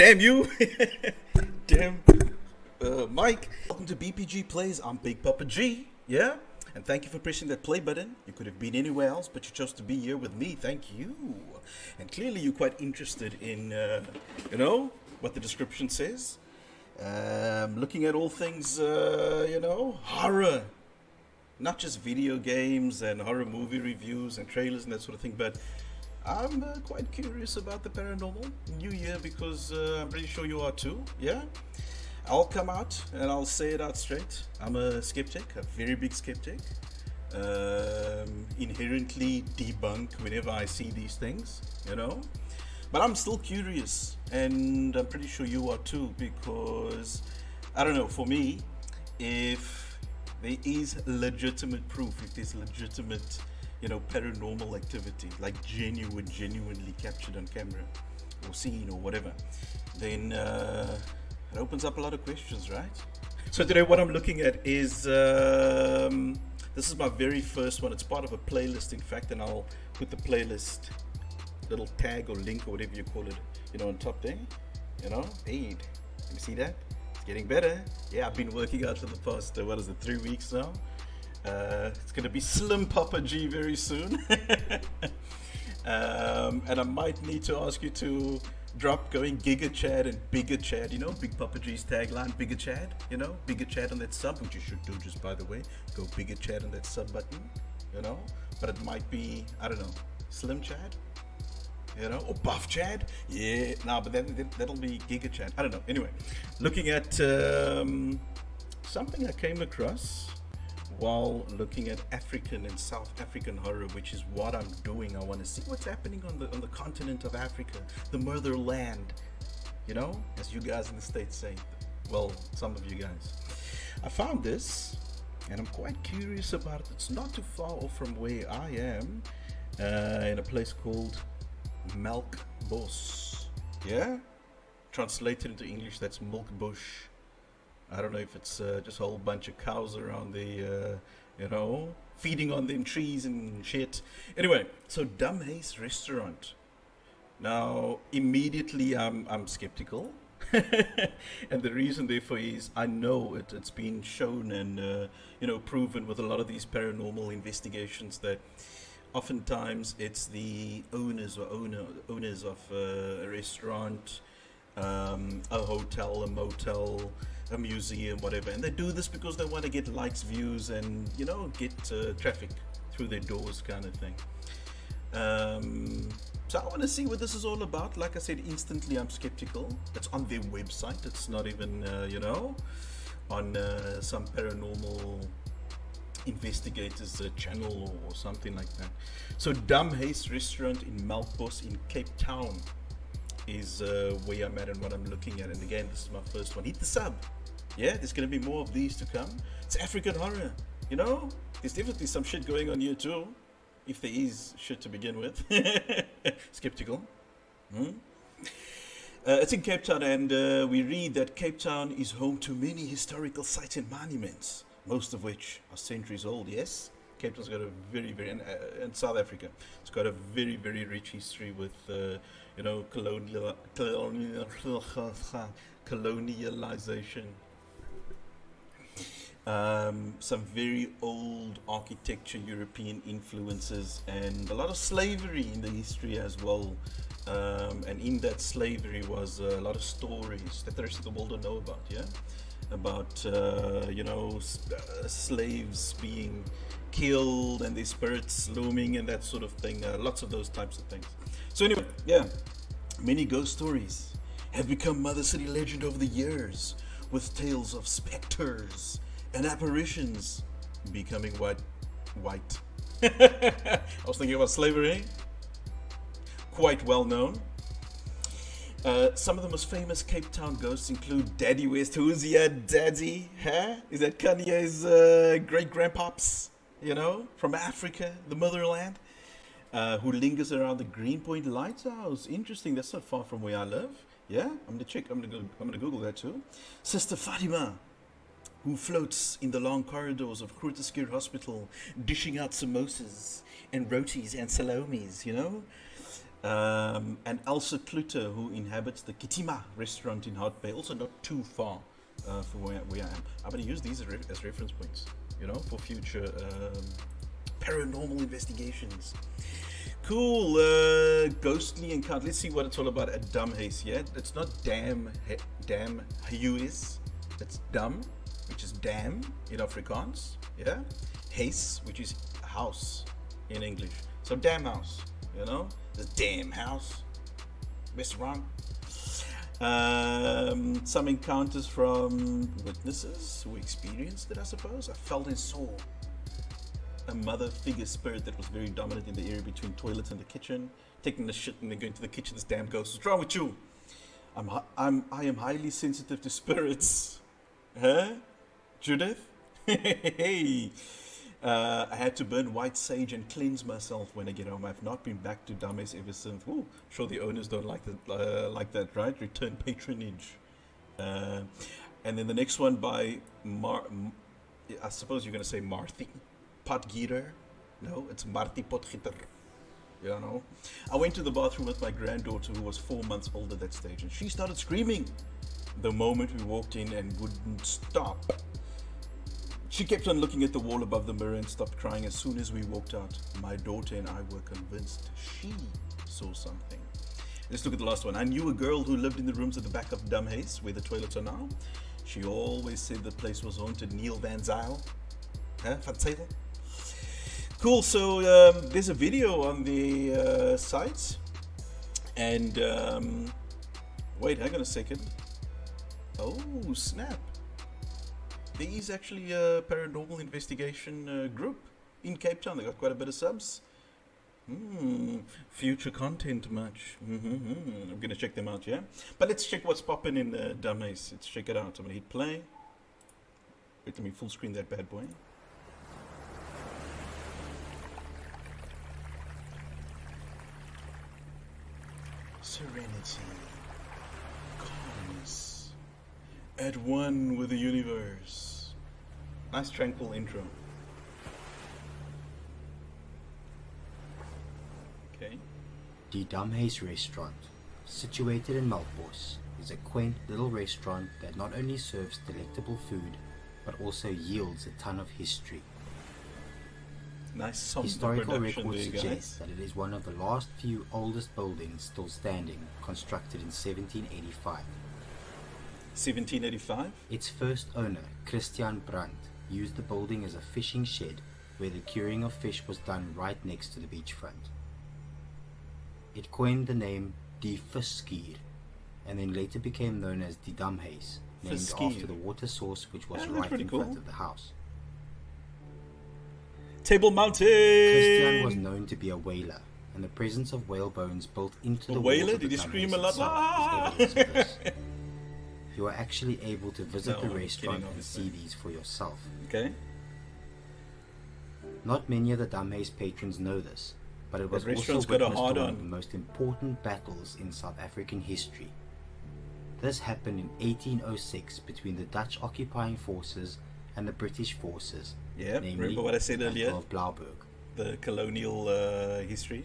Damn you! Damn Mike. Welcome to BPG Plays. I'm Big Papa G. Yeah? And thank you for pressing that play button. You could have been anywhere else, but you chose to be here with me. Thank you. And clearly you're quite interested in, what the description says. Looking at all things, horror. Not just video games and horror movie reviews and trailers and that sort of thing, but I'm quite curious about the paranormal new year because I'm pretty sure you are too, yeah? I'll come out and I'll say it out straight. I'm a skeptic, a very big skeptic. Inherently debunk whenever I see these things, But I'm still curious, and I'm pretty sure you are too, because, I don't know, for me, if there is legitimate proof, if there's legitimate, paranormal activity, like genuinely captured on camera, or seen, or whatever, then it opens up a lot of questions, right? So today what I'm looking at is, this is my very first one. It's part of a playlist, in fact, and I'll put the playlist little tag or link or whatever you call it, on top there, hey, can you see that? It's getting better. Yeah, I've been working out for the past, 3 weeks now. It's going to be Slim Papa G very soon. And I might need to ask you to drop going Giga Chad and Bigger Chad, Big Papa G's tagline, Bigger Chad, Bigger Chad on that sub, which you should do just by the way, go Bigger Chad on that sub button, but it might be, I don't know, Slim Chad, or Buff Chad, yeah, no, but that'll be Giga Chad, I don't know. Anyway, looking at something I came across while looking at African and South African horror, which is what I'm doing. I want to see what's happening on the continent of Africa, the motherland, as you guys in the States say. Well, some of you guys. I found this, and I'm quite curious about it. It's not too far off from where I am, in a place called Melkbos. Yeah? Translated into English, that's Milk Bush. I don't know if it's just a whole bunch of cows around the, feeding on them trees and shit. Anyway, so Damhuis restaurant. Now, immediately I'm skeptical. And the reason therefore is I know it's been shown and, proven with a lot of these paranormal investigations that oftentimes it's the owners of a restaurant, a hotel, a motel, a museum, whatever, and they do this because they want to get likes, views, and get traffic through their doors, kind of thing. So I want to see what this is all about. Like I said, instantly I'm skeptical. It's on their website. It's not even on some paranormal investigators channel or something like that. So Damhuis restaurant in Melkbos in Cape Town is where I'm at and what I'm looking at. And again, this is my first one. Hit the sub. Yeah, there's going to be more of these to come. It's African horror, There's definitely some shit going on here too, if there is shit to begin with. Skeptical. It's in Cape Town, and we read that Cape Town is home to many historical sites and monuments, most of which are centuries old. Yes, Cape Town's got a very, very, and South Africa, it's got a very, very rich history with, colonialization. Some very old architecture, European influences, and a lot of slavery in the history as well. And in that slavery was a lot of stories that the rest of the world don't know about, yeah? About, slaves being killed and their spirits looming and that sort of thing. Lots of those types of things. So anyway, yeah, many ghost stories have become Mother City legend over the years, with tales of specters and apparitions becoming white. I was thinking about slavery. Quite well known. Some of the most famous Cape Town ghosts include Daddy West. Who's your daddy? Huh? Is that Kanye's great-grandpops? From Africa, the motherland, who lingers around the Greenpoint Lighthouse. Interesting. That's not far from where I live. Yeah, I'm gonna check. I'm gonna Google that too. Sister Fatima, who floats in the long corridors of Groote Hospital, dishing out samosas and rotis and salomis. And Elsa Kluter, who inhabits the Kitima restaurant in Hot Bay, also not too far from where I am. I'm going to use these as reference points, you know, for future paranormal investigations. Cool. Ghostly encounter. Let's see what it's all about at Damhuis. Yeah, it's not Damhuis. It's Dam, which is dam in Afrikaans. Yeah, Huis, which is house in English. So Damhuis, you know, the damn house. Restaurant. Some encounters from witnesses who experienced it, I suppose. I felt and saw a mother figure spirit that was very dominant in the area between toilets and the kitchen, taking the shit and then going to the kitchen. This damn ghost. What's wrong with you? I am highly sensitive to spirits. Huh? Judith? Hey. I had to burn white sage and cleanse myself when I get home. I've not been back to Damhuis ever since. Ooh, sure the owners don't like that, right? Return patronage. And then the next one by I suppose you're going to say Marty Potgieter. No, it's Marty Potgieter. You know, I went to the bathroom with my granddaughter, who was 4 months old at that stage, and she started screaming the moment we walked in and wouldn't stop. She kept on looking at the wall above the mirror and stopped crying as soon as we walked out. My daughter and I were convinced she saw something. Let's look at the last one. I knew a girl who lived in the rooms at the back of Damhuis, where the toilets are now. She always said the place was haunted. Neil Van Zyl. Van Zyl? Cool, so there's a video on the site. And, wait, hang on a second. Oh, snap. There is actually a paranormal investigation group in Cape Town. They got quite a bit of subs. Future content much. I'm going to check them out, yeah? But let's check what's popping in Damhuis. Let's check it out. I'm going to hit play. Wait, let me full screen that bad boy. Serenity. Calmness. At one with the universe. Nice tranquil intro. Okay. The Damhuis restaurant, situated in Melkbos, is a quaint little restaurant that not only serves delectable food, but also yields a ton of history. Nice Historical records suggest that it is one of the last few oldest buildings still standing, constructed in 1785. 1785? Its first owner, Christian Brandt, used the building as a fishing shed where the curing of fish was done right next to the beachfront. It coined the name Die Viskier, and then later became known as the Damhuis, named after the water source which was right in front of the house. Table Mountain! Christian was known to be a whaler, and the presence of whale bones built into the walls of the Damhuis itself is evidence of this. You are actually able to visit the restaurant and see these for yourself. Okay. Not many of the Damhuis patrons know this, but it was also witnessed to one of the most important battles in South African history. This happened in 1806 between the Dutch occupying forces and the British forces. Yeah, remember what I said earlier? Of Blauberg. The colonial history.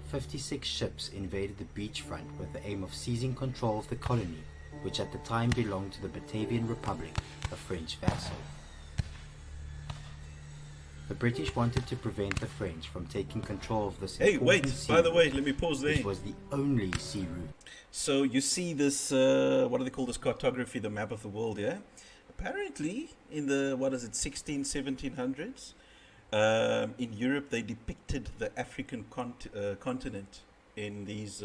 56 ships invaded the beachfront with the aim of seizing control of the colony, which at the time belonged to the Batavian Republic, a French vassal. The British wanted to prevent the French from taking control of this important sea by the way, let me pause there. Which was the only sea route. So you see this, what do they call this, cartography, the map of the world, yeah? Apparently, in the, 1700s, in Europe, they depicted the African continent in these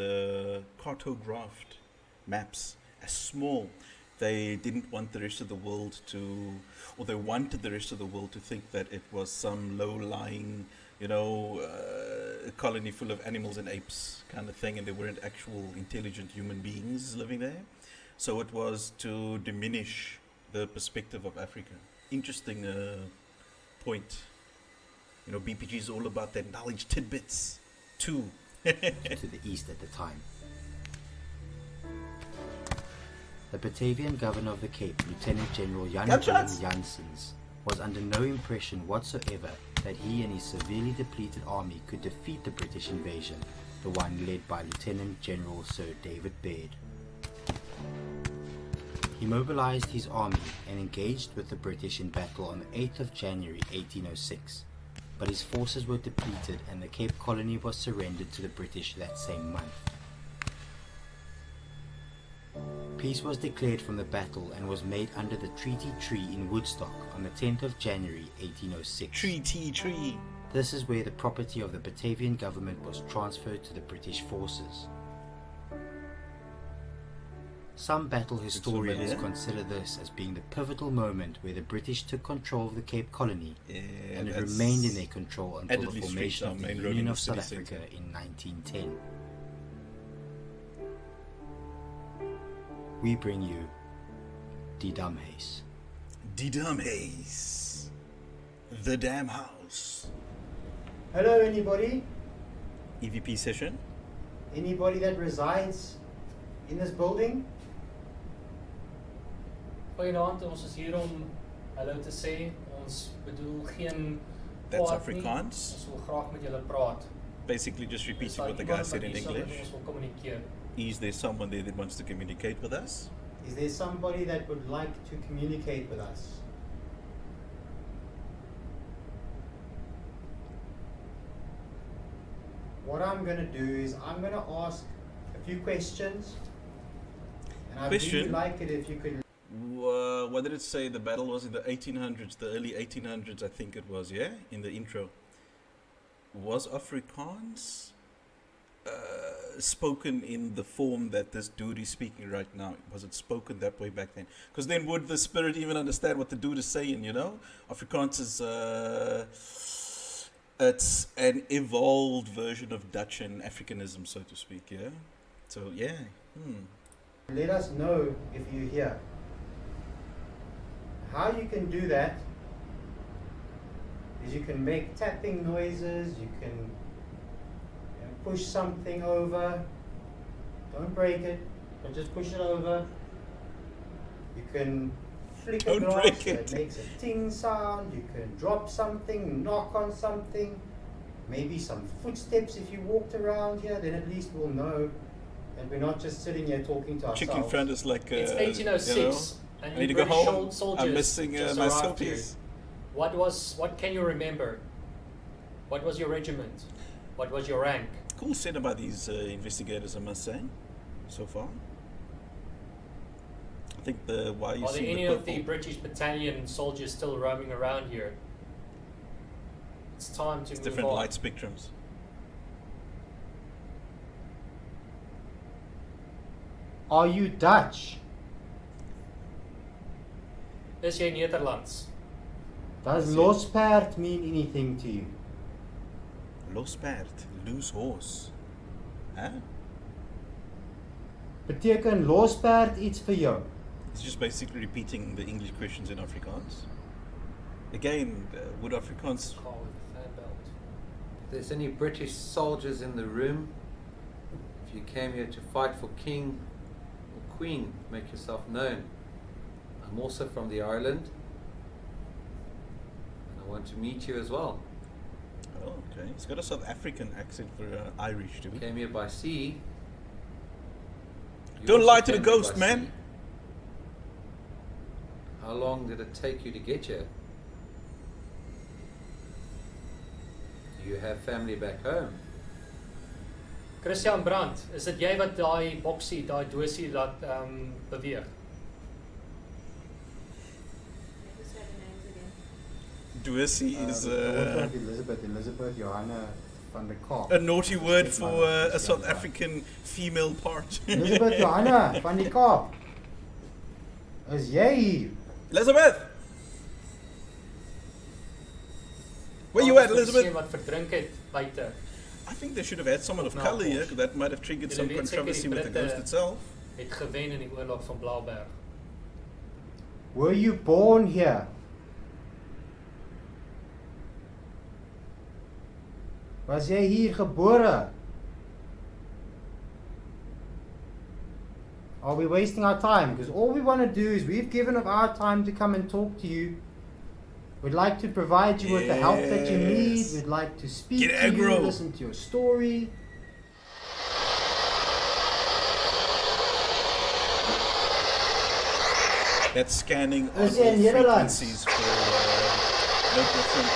cartographed maps as small. They didn't want the rest of the world to, or they wanted the rest of the world to think that it was some low-lying, colony full of animals and apes kind of thing, and they weren't actual intelligent human beings living there. So it was to diminish the perspective of Africa. Interesting point. BPG is all about their knowledge tidbits too. To the east at the time. The Batavian governor of the Cape, Lieutenant General Jan Willem Janssens, was under no impression whatsoever that he and his severely depleted army could defeat the British invasion, the one led by Lieutenant General Sir David Baird. He mobilized his army and engaged with the British in battle on the 8th of January 1806, but his forces were depleted and the Cape Colony was surrendered to the British that same month. Peace was declared from the battle and was made under the Treaty Tree in Woodstock on the 10th of January 1806. Treaty Tree. This is where the property of the Batavian government was transferred to the British forces. Some battle historians consider this as being the pivotal moment where the British took control of the Cape Colony, and it remained in their control until the formation of the Union of South Africa in 1910. We bring you Damhuis. Damhuis. The Damhuis. Hello anybody? EVP session? Anybody that resides in this building? Goeienaand, ons is hier om hallo te sê. Ons bedoel geen That's kwaad nie. Afrikaans. Ons wil graag met julle praat. Basically just repeating what the guy said in English. Ons wil kommunikeer. Is there someone there that wants to communicate with us? Is there somebody that would like to communicate with us? What I'm going to do is I'm going to ask a few questions, and I'd really like it if you could. What did it say? The battle was in the 1800s, the early 1800s, I think it was, yeah? In the intro. Was Afrikaans spoken in the form that this dude is speaking right now? Was it spoken that way back then? Because then would the spirit even understand what the dude is saying, you know? Afrikaans is, it's an evolved version of Dutch and Africanism, so to speak, yeah? So, yeah. Let us know if you're here. How you can do that is you can make tapping noises, you can push something over, don't break it, but just push it over. You can flick a glass so it makes a ting sound, you can drop something, knock on something, maybe some footsteps if you walked around here, then at least we'll know that we're not just sitting here talking to ourselves. Chicken friend is like it's 1806. You know, and I need to go home. Soldiers I'm missing my selfies. What can you remember? What was your regiment? What was your rank? Cool set by these investigators, I must say, so far. I think the why you Are there see any the of the British battalion soldiers still roaming around here? It's time to move different on. light spectrums. Are you Dutch? Is jy Nederlands? Does losperd mean anything to you? Losperd, loose horse. Huh? Beteken losperd iets vir jou? It's just basically repeating the English questions in Afrikaans. Again, would Afrikaans... Call with a fan belt. If there's any British soldiers in the room, if you came here to fight for king or queen, make yourself known. I'm also from the island, and I want to meet you as well. Oh, okay. He's got a South African accent for Irish too. Came here by sea. You Don't also lie to the came here ghost, by man. sea. How long did it take you to get here? Do you have family back home? Christian Brandt, is dit jy wat daai boksie, daai dosie laat beweeg? Dosie is Elizabeth Johanna van der Kaap. a naughty word for a South African female part. Elizabeth Johanna van die Kaap. Is jy hier? Elizabeth! Where you at, Elizabeth? Wat verdrink het buite. I think they should have had someone of colour here, because that might have triggered some controversy with the ghost itself. Het gewen in die oorlog van Blauberg. Were you born here? Was jy hier gebore? Are we wasting our time? Because all we want to do is we've given up our time to come and talk to you. We'd like to provide you with the help that you need. We'd like to speak to you, listen to your story. that's scanning on all Is in Netherlands. frequencies for the different.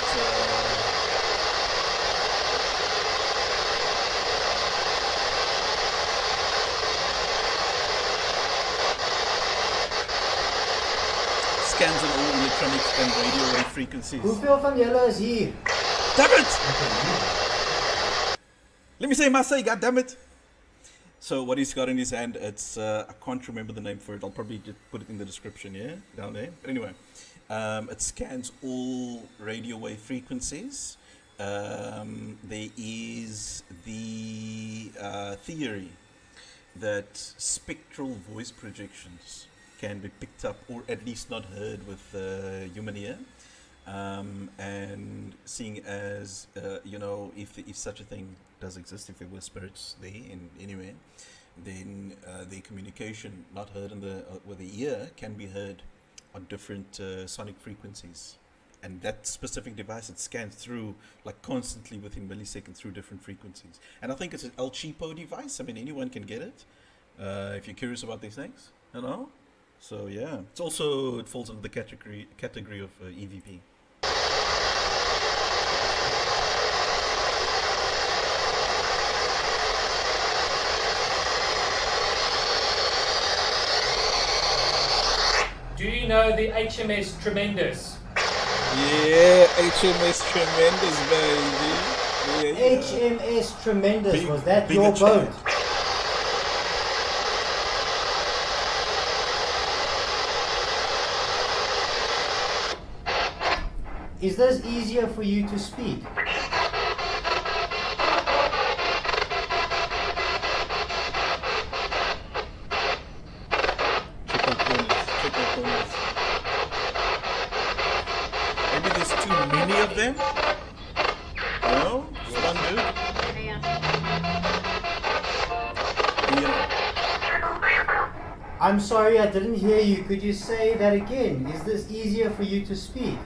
Scans on all electronic and radio wave frequencies. Hoeveel van julle is hier? Damn it! Let me say my say, god damn it! So what he's got in his hand, it's I can't remember the name for it. I'll probably just put it in the description, yeah, down there. But anyway, it scans all radio wave frequencies. There is the theory that spectral voice projections can be picked up or at least not heard with human ear. And seeing as, if such a thing does exist, if there were spirits there in anywhere, then their communication not heard with the ear can be heard on different sonic frequencies. And that specific device, it scans through like constantly within milliseconds through different frequencies. And I think it's an El Cheapo device. I mean, anyone can get it if you're curious about these things, So yeah, it falls under the category of EVP. Do you know the HMS Tremendous? Yeah, HMS Tremendous, baby. Yeah. HMS Tremendous, was that bigger your boat? chance. Is this easier for you to speak? Check our corners. Maybe there's too many of them? No? Just one dude? Yeah. I'm sorry, I didn't hear you. Could you say that again? Is this easier for you to speak?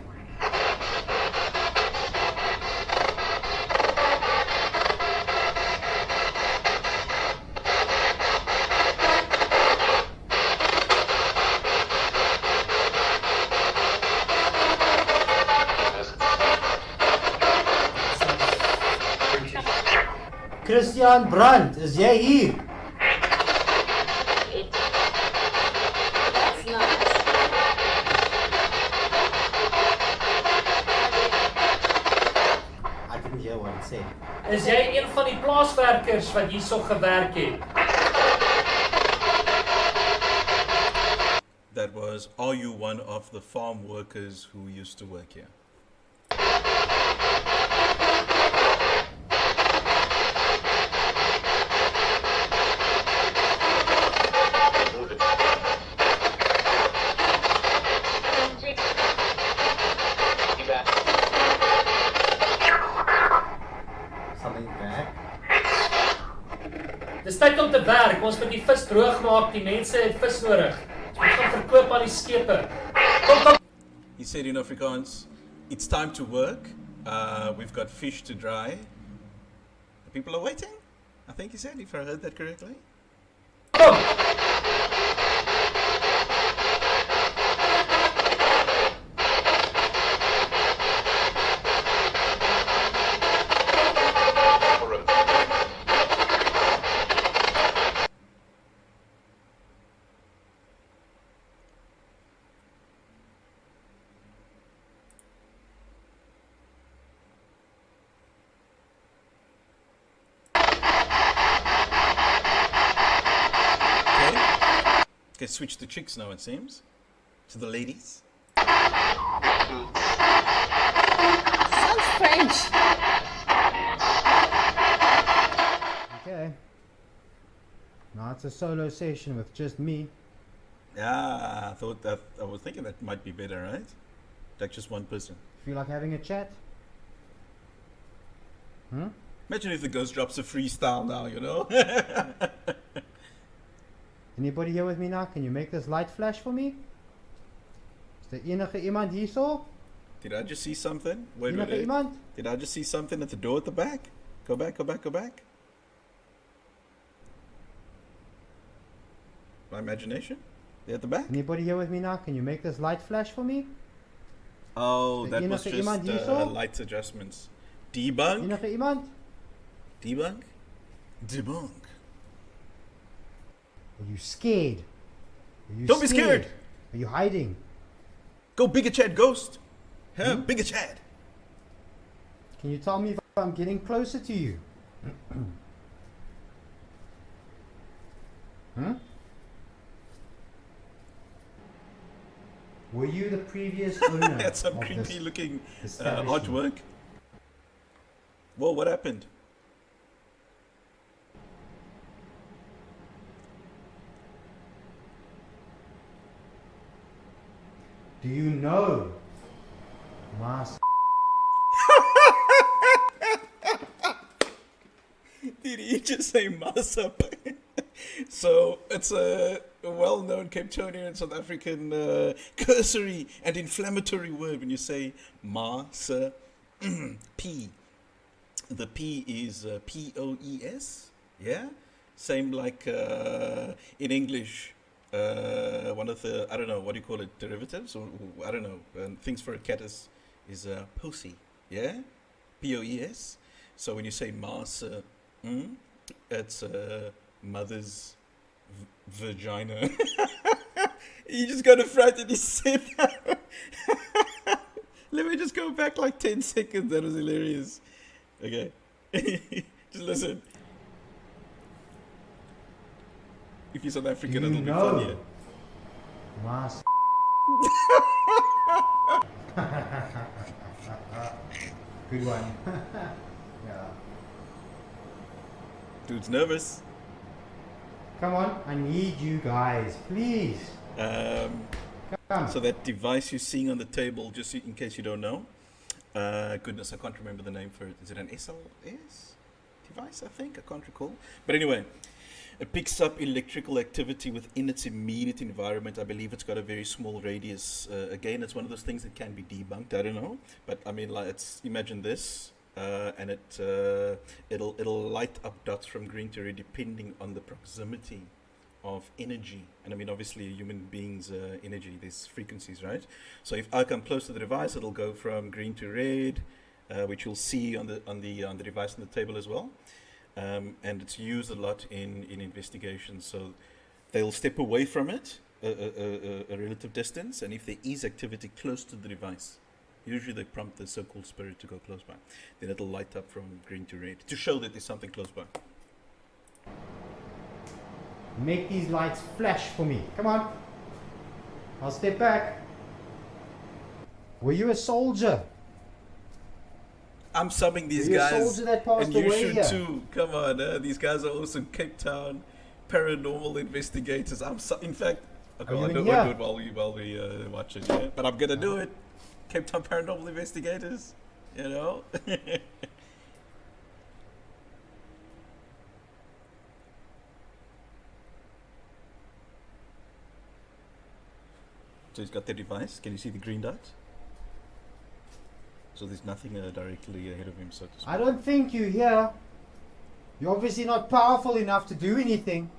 Christian Brandt, is jy hier? That's nice. I didn't hear what it said. Is jy een van die plaaswerkers wat hierso gewerk het? That was, are you one of the farm workers who used to work here? Something bad? Dis tyd om te werk. Ons moet die vis droog maak. Die mense het vis nodig. Ons moet gaan verkoop aan die skepe. Kom. He said in Afrikaans, it's time to work. We've got fish to dry. The people are waiting. I think he said, if I heard that correctly. Kom. Okay, switch to chicks now, it seems. To the ladies. Sounds French. Okay. Now it's a solo session with just me. Yeah, I was thinking that might be better, right? Like just one person. Feel like having a chat? Imagine if the ghost drops a freestyle now, Anybody here with me now? Can you make this light flash for me? Is there enige iemand hierso? Did I just see something? Wait, Enige iemand? Did I just see something at the door at the back? Go back. My imagination? They're at the back? Anybody here with me now? Can you make this light flash for me? Oh, that was Enige iemand just hierso? light adjustments. Debunk? Enige iemand? Debunk? Debunk. Are you scared? Are you Don't be scared. Are you hiding? Go bigger Chad Ghost. Huh? Bigger Chad. Can you tell me if I'm getting closer to you? Huh? Were you the previous owner? That's some of creepy this looking establishment? artwork. Whoa, what happened? Do you know Ma Se Did he just say Ma Se P? So it's a well-known Cape Townian and South African cursory and inflammatory word when you say Ma Se P. The P is P-O-E-S, yeah? Same like in English, one of the, I don't know, what do you call it, derivatives? Or I don't know, things for a cat is pussy, yeah? P-O-E-S. So when you say Ma Se, it's mother's vagina. You just got to front and he said that. Let me just go back like 10 seconds. That was hilarious. Okay. Just listen. If you're South African, Do it'll you be know funnier. Ma Se Good one. Yeah. Dude's nervous. Come on, I need you guys, please. Come. So that device you're seeing on the table, just in case you don't know. Goodness, I can't remember the name for it. Is it an SLS device, I think? I can't recall. But anyway, it picks up electrical activity within its immediate environment. I believe it's got a very small radius. Again, it's one of those things that can be debunked. I don't know. But I mean, like, imagine this. And it'll light up dots from green to red depending on the proximity of energy. And I mean, obviously, a human being's energy, there's frequencies, right? So if I come close to the device, it'll go from green to red, which you'll see on the device on the table as well. And it's used a lot in investigations. So they'll step away from it a relative distance, and if there is activity close to the device, usually they prompt the so-called spirit to go close by. Then it'll light up from green to red to show that there's something close by. Make these lights flash for me. Come on. I'll step back. Were you a soldier? I'm subbing these Were you a guys, soldier that passed and you away should here? too. Come on, these guys are also Cape Town paranormal investigators. In fact, okay, you I'll even do here? it while we watch it. Yeah? But I'm gonna do it. Cape Town paranormal investigators, you know. So he's got the device. Can you see the green dot? So there's nothing directly ahead of him, so to speak. I don't think you're here. You're obviously not powerful enough to do anything.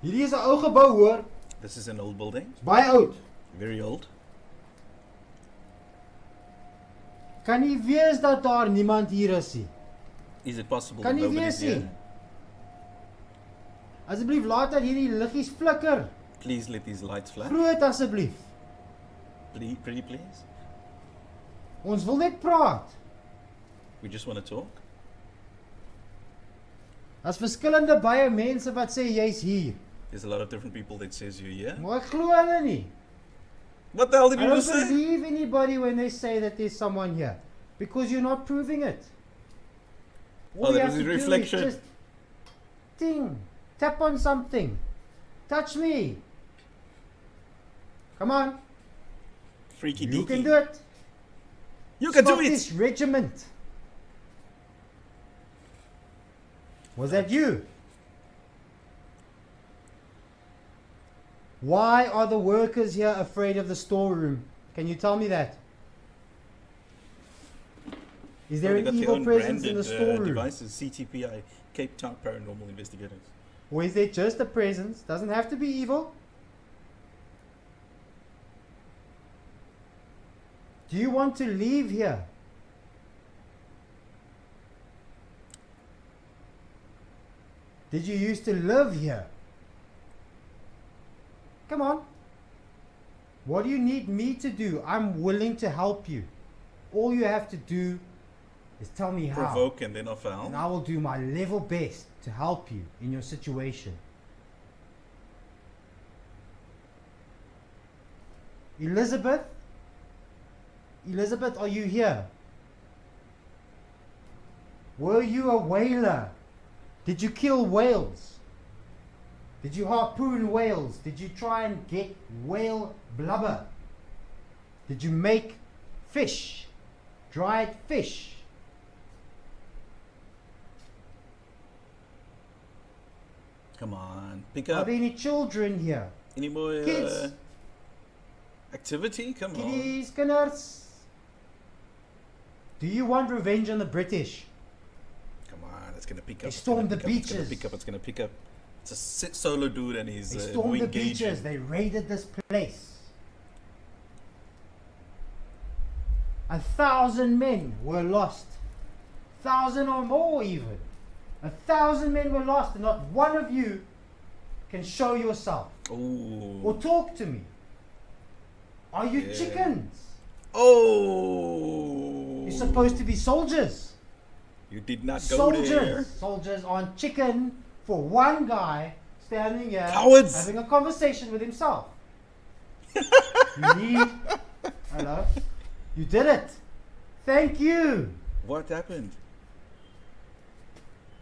Hierdie is 'n ou gebou hoor. This is an old building, Baie oud. very old. Kan nie wees dat daar niemand hier is nie. Is it possible Kan that nie nobody's wees nie. here? Asseblief laat dat hierdie liggies flikker. Please let these lights flash. Groot asseblief. Pretty please. Ons wil net praat. We just want to talk. Daar's verskillende baie mense wat sê jy's hier. There's a lot of different people that says you're here. Maar ek glo hulle nie. What the hell did I you don't just say? believe anybody when they say that there's someone here. Because you're not proving it. All Oh, you that have was to a do reflection. is just ting, tap on something. Touch me. Come on. Freaky You deaky. can do it. You can Stop do it. this regiment. Was that you? Why are the workers here afraid of the storeroom? Can you tell me that? Is there They an got their evil own presence in the branded storeroom? devices. CTPI, Cape Town Paranormal Investigators. Or is there just a presence? Doesn't have to be evil. Do you want to leave here? Did you used to live here? Come on. What do you need me to do? I'm willing to help you. All you have to do is tell me how. Provoke and then offend. And I will do my level best to help you in your situation. Elizabeth? Elizabeth, are you here? Were you a whaler? Did you kill whales? Did you harpoon whales? Did you try and get whale blubber? Did you make fish? Dried fish? Come on, pick Are up. there any children here? Any more Kids? activity? Come on. Kiddies, kinders? Do you want revenge on the British? Come on, it's gonna pick up. They it's stormed gonna the pick up, It's beaches. gonna pick up. It's gonna pick up. It's a solo dude and he's They stormed the engaging. beaches. They raided this place. 1,000 men were lost. 1,000 or more even. 1,000 men were lost, and not one of you can show yourself or Oh. talk to me. Are you Yeah. chickens? Oh. You're supposed to be soldiers. You did not go Soldiers. there. Soldiers aren't chicken for one guy standing here Cowards. having a conversation with himself. You need. Hello? You did it. Thank you. What happened?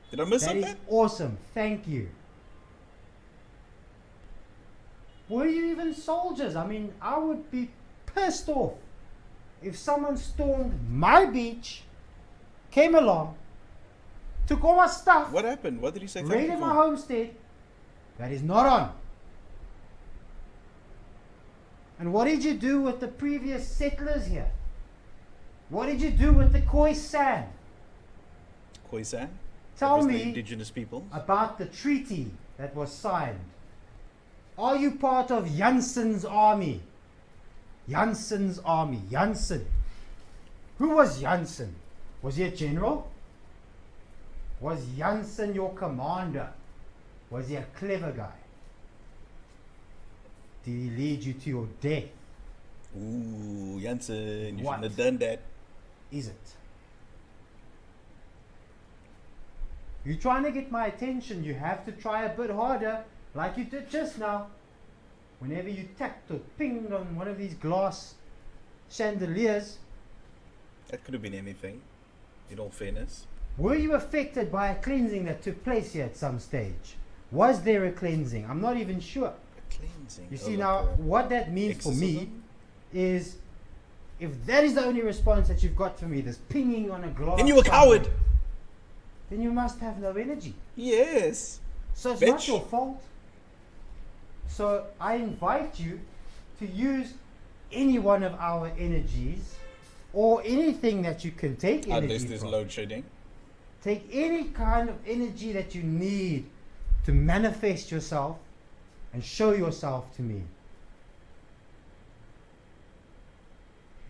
Did I miss That is something? awesome. Thank you. Were you even soldiers? I mean, I would be pissed off if someone stormed my beach, came along, took all my stuff, What happened? What did he say? Thank you raided my for? homestead. That is not on. And what did you do with the previous settlers here? What did you do with the Khoisan? Khoisan? Tell That was the me indigenous people. about the treaty that was signed. Are you part of Janssen's army? Janssen's army. Janssen. Who was Janssen? Was he a general? Was Janssen your commander? Was he a clever guy? Did he lead you to your death? Ooh, Janssen, you What? shouldn't have done that. Is it? You're trying to get my attention. You have to try a bit harder, like you did just now. Whenever you tapped or pinged on one of these glass chandeliers, That could have been anything, in all fairness. were you affected by a cleansing that took place here at some stage? Was there a cleansing? I'm not even sure. A cleansing. You Oh, see like now, a what that means for me exorcism? is, if that is the only response that you've got for me, this pinging on a glass, Then you a coward. then you must have no energy. Yes. So it's not Bitch. your fault. So I invite you to use any one of our energies or anything that you can take Unless energy there's from. load shedding. Take any kind of energy that you need to manifest yourself and show yourself to me.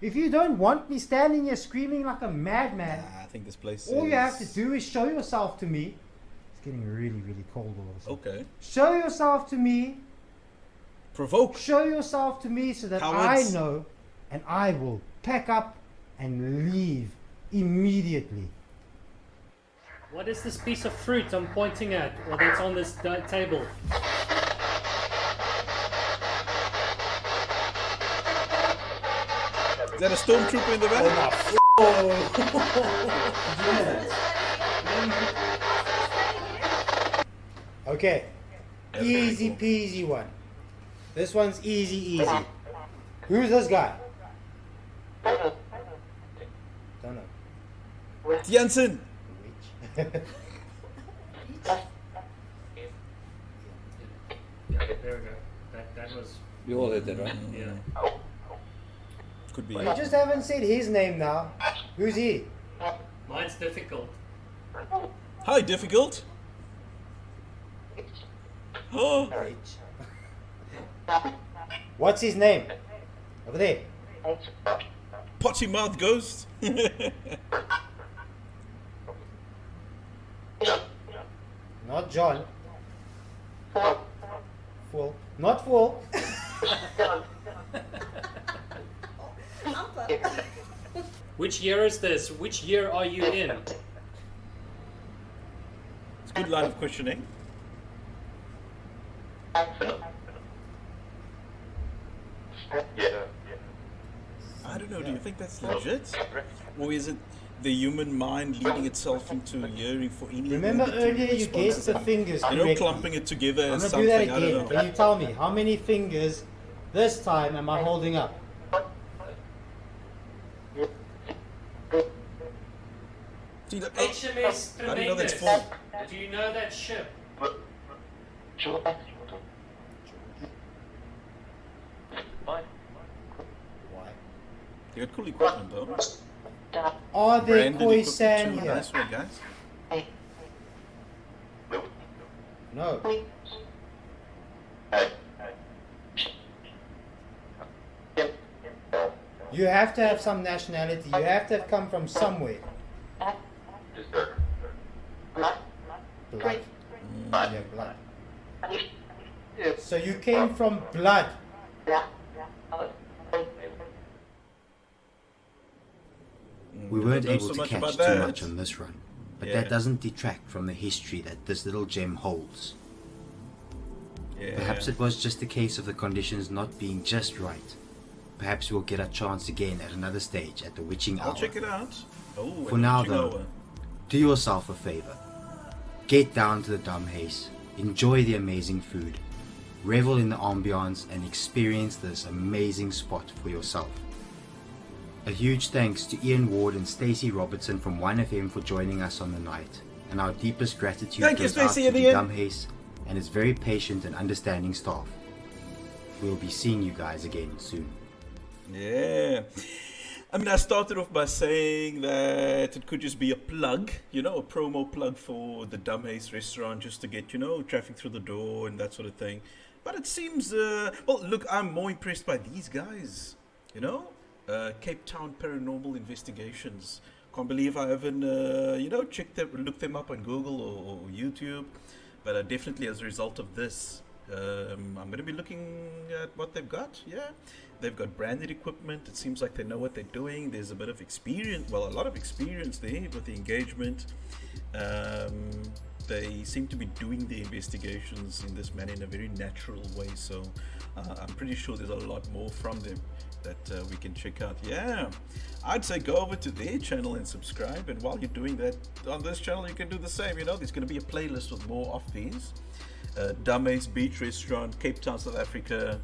If you don't want me standing here screaming like a madman, Nah, I think this place all you have to is- do is show yourself to me. It's getting really, really cold all of a sudden. Okay. Show yourself to me. Provoke. Show yourself to me so that Cowards. I know, and I will pack up and leave immediately. What is this piece of fruit I'm pointing at, or that's on this table? Is that a stormtrooper in the back? Okay, That's easy pretty peasy one. This one's easy, easy. Who's this guy? Don't know. It's Janssen. Which? Yeah, there we go. That was, You all heard that, right? yeah. Could be. You just haven't said his name now. Who's he? Mine's difficult. Hi, difficult. Oh, Bitch. What's his name? Over there. potty mouth ghost. Not John. Fool. Not Fool. Which year is this? Which year are you in? It's a good line of questioning. I don't know, do you think that's legit? Or is it the human mind leading itself into yearning for any Remember negative earlier you guessed the responses? fingers You know, correctly. clumping it together I'm as gonna do that something, I again. don't know. Can you tell me how many fingers this time am I holding up? See, that, HMS how do you know that's Tremendous. full? Do you know that ship? Why? You got cool equipment though. Are there Branded koi equipment sand too. here? Nice one, guys. No. You have to have some nationality. You have to have come from somewhere. Blood. Yeah, blood. So you came from blood. We You weren't don't know able so to much catch about too that. much on this run, but Yeah. that doesn't detract from the history that this little gem holds. Yeah. Perhaps it was just a case of the conditions not being just right. Perhaps we'll get a chance again at another stage at the witching hour. I'll check it out. Oh, For now, witching though, hour. do yourself a favor. Get down to the Damhuis, enjoy the amazing food, revel in the ambiance, and experience this amazing spot for yourself. A huge thanks to Ian Ward and Stacey Robertson from 1FM for joining us on the night, and our deepest gratitude Thank you, goes out Stacey to and the Ian. Damhuis and its very patient and understanding staff. We'll be seeing you guys again soon. Yeah. I mean, I started off by saying that it could just be a plug, you know, a promo plug for the Damhuis restaurant just to get, you know, traffic through the door and that sort of thing. But it seems, well, look, I'm more impressed by these guys, you know, Cape Town Paranormal Investigations. Can't believe I haven't, you know, looked them up on Google or YouTube. But definitely as a result of this, I'm going to be looking at what they've got. Yeah, they've got branded equipment. It seems like they know what they're doing. There's a bit of experience, well, a lot of experience there with the engagement. They seem to be doing the investigations in this manner in a very natural way. So I'm pretty sure there's a lot more from them that we can check out. Yeah, I'd say go over to their channel and subscribe. And while you're doing that on this channel, you can do the same. You know, there's going to be a playlist with more of these. Damhuis Beach Restaurant, Cape Town, South Africa.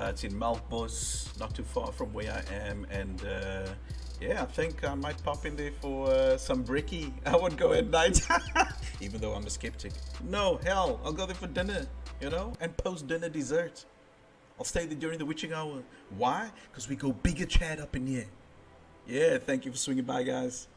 It's in Melkbos, not too far from where I am. And yeah, I think I might pop in there for some brekkie. I won't go at night, even though I'm a skeptic. No, hell, I'll go there for dinner, you know, and post-dinner dessert. I'll stay there during the witching hour. Why? Because we go bigger chat up in here. Yeah, thank you for swinging by, guys.